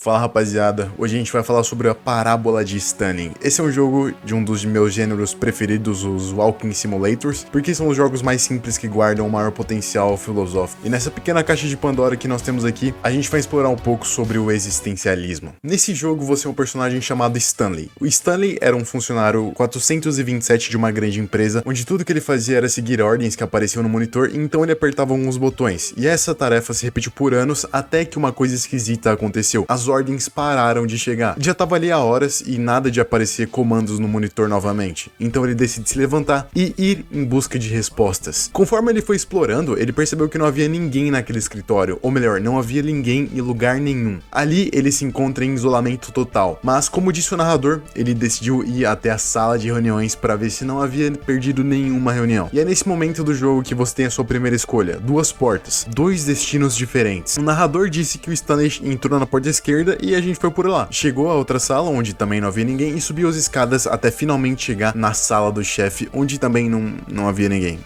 Fala rapaziada, hoje a gente vai falar sobre a Parábola de Stanley. Esse é um jogo de um dos meus gêneros preferidos, os Walking Simulators, porque são os jogos mais simples que guardam o maior potencial filosófico. E nessa pequena caixa de Pandora que nós temos aqui, a gente vai explorar um pouco sobre o existencialismo. Nesse jogo você é um personagem chamado Stanley. O Stanley era um funcionário 427 de uma grande empresa, onde tudo que ele fazia era seguir ordens que apareciam no monitor, e então ele apertava alguns botões. E essa tarefa se repetiu por anos, até que uma coisa esquisita aconteceu. As ordens pararam de chegar. Já tava ali há horas e nada de aparecer comandos no monitor novamente. Então ele decide se levantar e ir em busca de respostas. Conforme ele foi explorando, ele percebeu que não havia ninguém naquele escritório, ou melhor, não havia ninguém em lugar nenhum. Ali ele se encontra em isolamento total, mas como disse o narrador, ele decidiu ir até a sala de reuniões para ver se não havia perdido nenhuma reunião. E é nesse momento do jogo que você tem a sua primeira escolha, duas portas, dois destinos diferentes. O narrador disse que o Stanley entrou na porta esquerda e a gente foi por lá. Chegou a outra sala onde também não havia ninguém e subiu as escadas até finalmente chegar na sala do chefe, onde também não havia ninguém.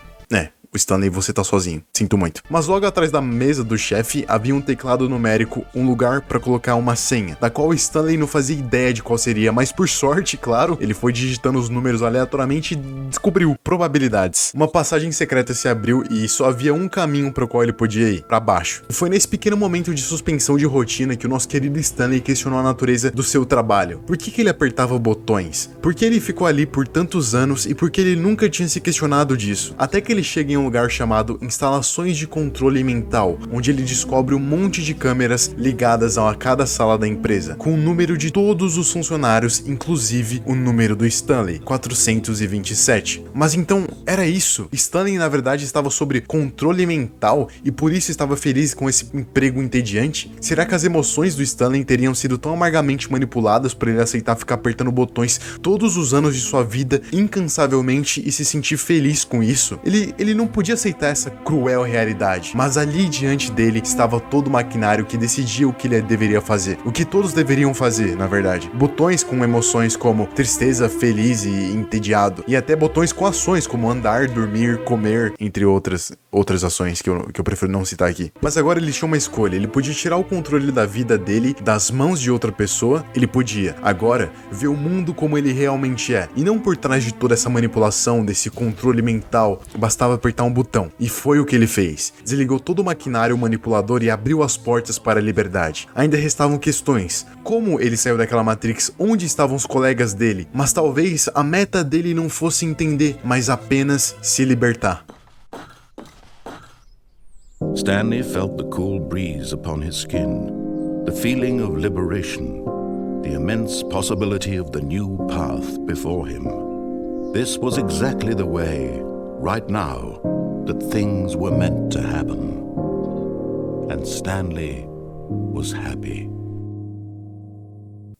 O Stanley, você tá sozinho, sinto muito. Mas logo atrás da mesa do chefe havia um teclado numérico, um lugar pra colocar uma senha, da qual o Stanley não fazia ideia de qual seria, mas por sorte, claro, ele foi digitando os números aleatoriamente e descobriu probabilidades. Uma passagem secreta se abriu e só havia um caminho para o qual ele podia ir, pra baixo. E foi nesse pequeno momento de suspensão de rotina que o nosso querido Stanley questionou a natureza do seu trabalho. Por que ele apertava botões? Por que ele ficou ali por tantos anos e por que ele nunca tinha se questionado disso? Até que ele chega em um lugar chamado Instalações de Controle Mental, onde ele descobre um monte de câmeras ligadas a cada sala da empresa, com o número de todos os funcionários, inclusive o número do Stanley, 427. Mas então, era isso? Stanley na verdade estava sob controle mental e por isso estava feliz com esse emprego entediante? Será que as emoções do Stanley teriam sido tão amargamente manipuladas por ele aceitar ficar apertando botões todos os anos de sua vida incansavelmente e se sentir feliz com isso? Ele não podia aceitar essa cruel realidade, mas ali diante dele estava todo o maquinário que decidia o que ele deveria fazer, o que todos deveriam fazer, na verdade. Botões com emoções como tristeza, feliz e entediado, e até botões com ações como andar, dormir, comer, entre outras ações que eu prefiro não citar aqui. Mas agora ele tinha uma escolha, ele podia tirar o controle da vida dele das mãos de outra pessoa, ele podia agora ver o mundo como ele realmente é, e não por trás de toda essa manipulação, desse controle mental, bastava apertar um botão. E foi o que ele fez. Desligou todo o maquinário manipulador e abriu as portas para a liberdade. Ainda restavam questões. Como ele saiu daquela Matrix? Onde estavam os colegas dele? Mas talvez a meta dele não fosse entender, mas apenas se libertar. Stanley felt the cool breeze upon his skin, the feeling of liberation, the immense possibility of the new path before him. This was exactly the way, right now, that things were meant to happen. And Stanley was happy.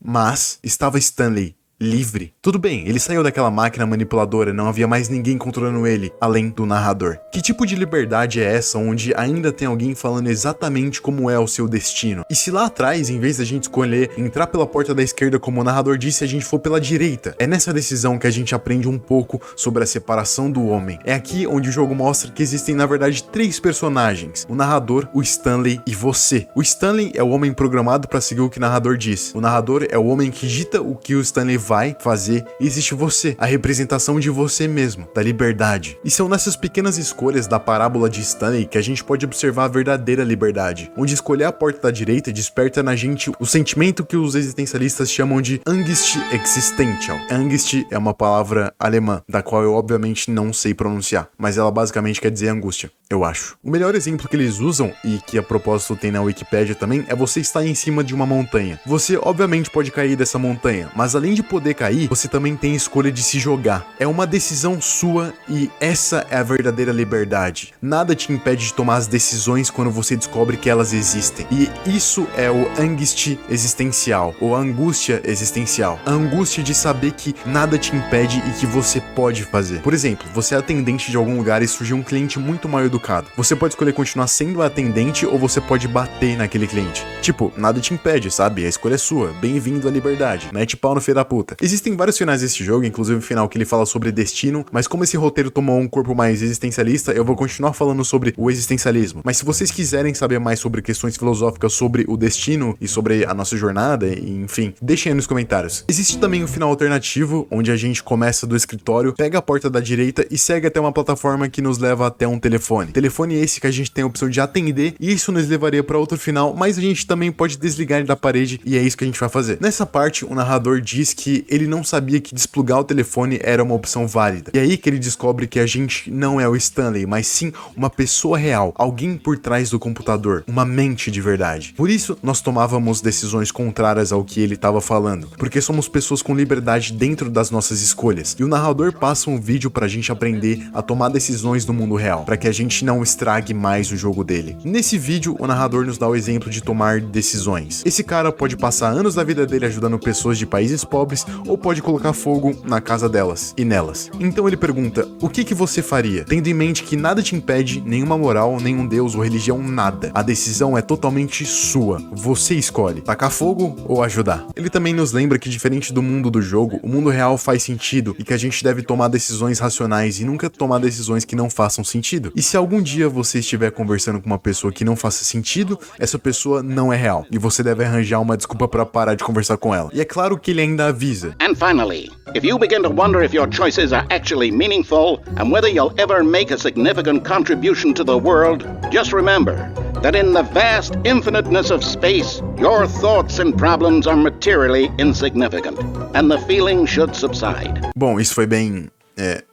Mas estava Stanley livre. Tudo bem, ele saiu daquela máquina manipuladora, não havia mais ninguém controlando ele, além do narrador. Que tipo de liberdade é essa onde ainda tem alguém falando exatamente como é o seu destino? E se lá atrás, em vez da gente escolher entrar pela porta da esquerda como o narrador disse, a gente for pela direita? É nessa decisão que a gente aprende um pouco sobre a separação do homem. É aqui onde o jogo mostra que existem na verdade três personagens: o narrador, o Stanley e você. O Stanley é o homem programado para seguir o que o narrador diz. O narrador é o homem que dita o que o Stanley vai fazer, e existe você, a representação de você mesmo, da liberdade. E são nessas pequenas escolhas da parábola de Stanley que a gente pode observar a verdadeira liberdade, onde escolher a porta da direita desperta na gente o sentimento que os existencialistas chamam de Angst existential. Angst é uma palavra alemã, da qual eu obviamente não sei pronunciar, mas ela basicamente quer dizer angústia, eu acho. O melhor exemplo que eles usam, e que a propósito tem na Wikipédia também, é você estar em cima de uma montanha. Você obviamente pode cair dessa montanha, mas além de poder cair, você também tem a escolha de se jogar. É uma decisão sua e essa é a verdadeira liberdade. Nada te impede de tomar as decisões quando você descobre que elas existem. E isso é o angst existencial, ou a angústia existencial. A angústia de saber que nada te impede e que você pode fazer. Por exemplo, você é atendente de algum lugar e surgiu um cliente muito mal educado. Você pode escolher continuar sendo atendente ou você pode bater naquele cliente. Tipo, nada te impede, sabe? A escolha é sua. Bem-vindo à liberdade. Mete pau no filho da puta. conta. Existem vários finais desse jogo, inclusive o final que ele fala sobre destino, mas como esse roteiro tomou um corpo mais existencialista, eu vou continuar falando sobre o existencialismo. Mas se vocês quiserem saber mais sobre questões filosóficas sobre o destino e sobre a nossa jornada, e, enfim, deixem aí nos comentários. Existe também o final alternativo, onde a gente começa do escritório, pega a porta da direita e segue até uma plataforma que nos leva até um telefone. Telefone esse que a gente tem a opção de atender, e isso nos levaria para outro final, mas a gente também pode desligar ele da parede, e é isso que a gente vai fazer. Nessa parte, o narrador diz que ele não sabia que desplugar o telefone era uma opção válida. E aí que ele descobre que a gente não é o Stanley, mas sim uma pessoa real, alguém por trás do computador, uma mente de verdade. Por isso, nós tomávamos decisões contrárias ao que ele estava falando, porque somos pessoas com liberdade dentro das nossas escolhas. E o narrador passa um vídeo pra gente aprender a tomar decisões no mundo real, para que a gente não estrague mais o jogo dele. Nesse vídeo, o narrador nos dá o exemplo de tomar decisões. Esse cara pode passar anos da vida dele ajudando pessoas de países pobres, ou pode colocar fogo na casa delas e nelas. Então ele pergunta, o que você faria? Tendo em mente que nada te impede, nenhuma moral, nenhum deus ou religião, nada. A decisão é totalmente sua. Você escolhe, tacar fogo ou ajudar. Ele também nos lembra que diferente do mundo do jogo, o mundo real faz sentido e que a gente deve tomar decisões racionais e nunca tomar decisões que não façam sentido. E se algum dia você estiver conversando com uma pessoa que não faça sentido, essa pessoa não é real e você deve arranjar uma desculpa para parar de conversar com ela. E é claro que ele ainda avisa. And finally, if you begin to wonder if your choices are actually meaningful and whether you'll ever make a significant contribution to the world, just remember that in the vast infiniteness of space, your thoughts and problems are materially insignificant, and the feeling should subside. Bom, isso foi bem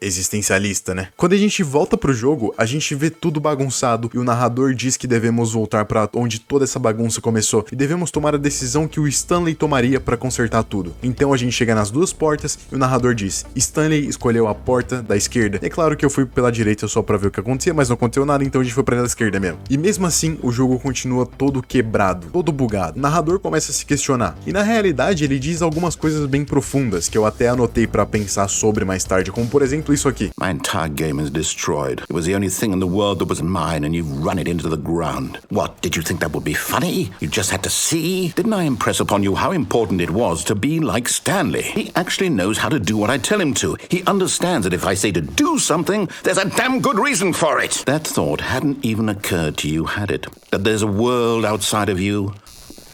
existencialista, né? Quando a gente volta pro jogo, a gente vê tudo bagunçado e o narrador diz que devemos voltar pra onde toda essa bagunça começou e devemos tomar a decisão que o Stanley tomaria pra consertar tudo. Então a gente chega nas duas portas e o narrador diz, Stanley escolheu a porta da esquerda. É claro que eu fui pela direita só pra ver o que acontecia, mas não aconteceu nada, então a gente foi pra esquerda mesmo. E mesmo assim, o jogo continua todo quebrado, todo bugado. O narrador começa a se questionar. E na realidade, ele diz algumas coisas bem profundas que eu até anotei pra pensar sobre mais tarde, como por exemplo isso aqui. My entire game is destroyed. It was the only thing in the world that was mine and you've run it into the ground. What, did you think that would be funny? You just had to see? Didn't I impress upon you how important it was to be like Stanley? He actually knows how to do what I tell him to. He understands that if I say to do something, there's a damn good reason for it. That thought hadn't even occurred to you, had it? That there's a world outside of you?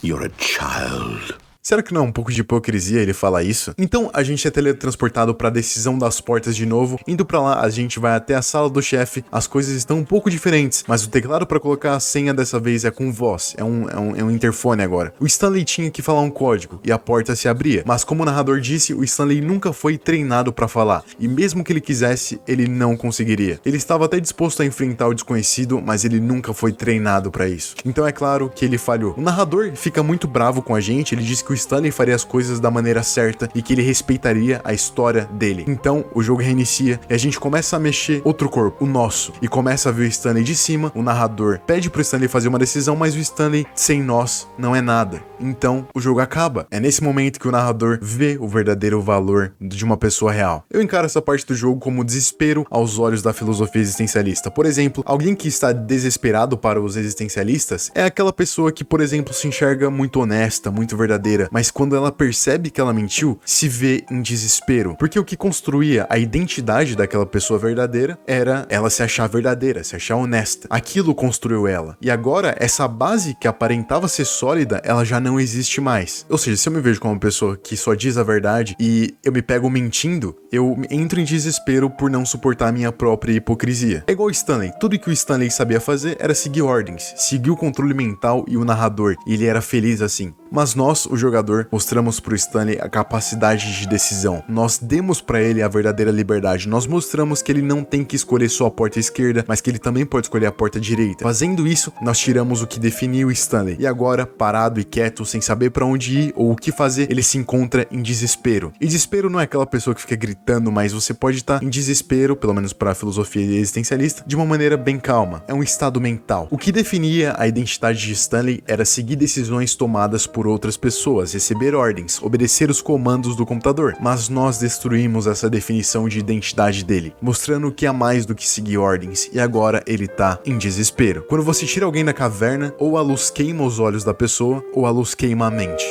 You're a child. Será que não é um pouco de hipocrisia ele falar isso? Então a gente é teletransportado para a decisão das portas de novo. Indo para lá, a gente vai até a sala do chefe. As coisas estão um pouco diferentes, mas o teclado para colocar a senha dessa vez é com voz. É um interfone agora. O Stanley tinha que falar um código e a porta se abria. Mas como o narrador disse, o Stanley nunca foi treinado para falar. E mesmo que ele quisesse, ele não conseguiria. Ele estava até disposto a enfrentar o desconhecido, mas ele nunca foi treinado para isso. Então é claro que ele falhou. O narrador fica muito bravo com a gente. Ele diz que o Stanley faria as coisas da maneira certa e que ele respeitaria a história dele. Então o jogo reinicia e a gente começa a mexer outro corpo, o nosso, e começa a ver o Stanley de cima. O narrador pede pro Stanley fazer uma decisão, mas o Stanley sem nós não é nada. Então o jogo acaba. É nesse momento que o narrador vê o verdadeiro valor de uma pessoa real. Eu encaro essa parte do jogo como desespero aos olhos da filosofia existencialista. Por exemplo, alguém que está desesperado para os existencialistas é aquela pessoa que, por exemplo, se enxerga muito honesta, muito verdadeira, mas quando ela percebe que ela mentiu, se vê em desespero. Porque o que construía a identidade daquela pessoa verdadeira era ela se achar verdadeira, se achar honesta. Aquilo construiu ela. E agora, essa base que aparentava ser sólida, ela já não existe mais. Ou seja, se eu me vejo como uma pessoa que só diz a verdade e eu me pego mentindo, eu entro em desespero por não suportar a minha própria hipocrisia. É igual o Stanley. Tudo que o Stanley sabia fazer era seguir ordens, seguir o controle mental e o narrador. E ele era feliz assim. Mas nós, o jogador, mostramos pro Stanley a capacidade de decisão. Nós demos pra ele a verdadeira liberdade. Nós mostramos que ele não tem que escolher só a porta esquerda, mas que ele também pode escolher a porta direita. Fazendo isso, nós tiramos o que definia o Stanley. E agora, parado e quieto, sem saber pra onde ir ou o que fazer, ele se encontra em desespero. E desespero não é aquela pessoa que fica gritando, mas você pode estar em desespero, pelo menos pra filosofia existencialista, de uma maneira bem calma. É um estado mental. O que definia a identidade de Stanley era seguir decisões tomadas por outras pessoas, receber ordens, obedecer os comandos do computador. Mas nós destruímos essa definição de identidade dele, mostrando que há mais do que seguir ordens, e agora ele tá em desespero. Quando você tira alguém da caverna, ou a luz queima os olhos da pessoa, ou a luz queima a mente.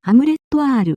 ハムレット R